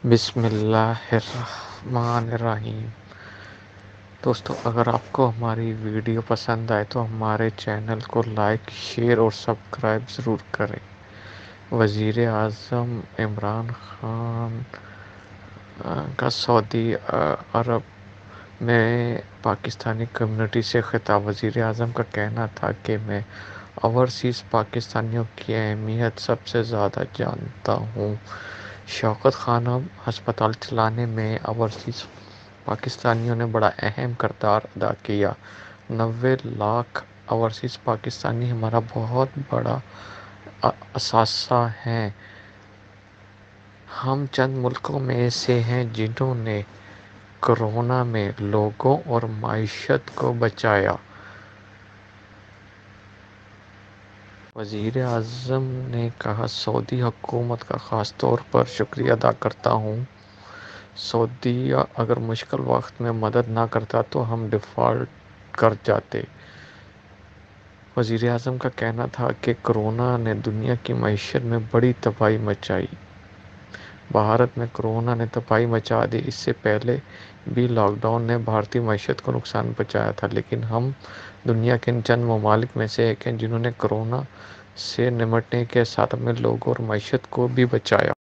بسم اللہ الرحمن الرحیم۔ دوستو، اگر آپ کو ہماری ویڈیو پسند آئے تو ہمارے چینل کو لائک، شیئر اور سبسکرائب ضرور کریں۔ وزیر اعظم عمران خان کا سعودی عرب میں پاکستانی کمیونٹی سے خطاب۔ وزیر اعظم کا کہنا تھا کہ میں اوورسیز پاکستانیوں کی اہمیت سب سے زیادہ جانتا ہوں۔ شوکت خانم، ہسپتال چلانے میں اوورسیز پاکستانیوں نے بڑا اہم کردار ادا کیا۔ 90 لاکھ اوورسیز پاکستانی ہمارا بہت بڑا اثاثہ ہیں۔ ہم چند ملکوں میں سے ہیں جنہوں نے کورونا میں لوگوں اور معیشت کو بچایا۔ وزیر اعظم نے کہا، سعودی حکومت کا خاص طور پر شکریہ ادا کرتا ہوں۔ سعودیہ اگر مشکل وقت میں مدد نہ کرتا تو ہم ڈیفالٹ کر جاتے۔ وزیر اعظم کا کہنا تھا کہ کورونا نے دنیا کی معیشت میں بڑی تباہی مچائی۔ بھارت میں کورونا نے تباہی مچا دی۔ اس سے پہلے بھی لاک ڈاؤن نے بھارتی معیشت کو نقصان پہنچایا تھا، لیکن ہم دنیا کے ان چند ممالک میں سے ایک ہیں جنہوں نے کورونا سے نمٹنے کے ساتھ اپنے لوگوں اور معیشت کو بھی بچایا۔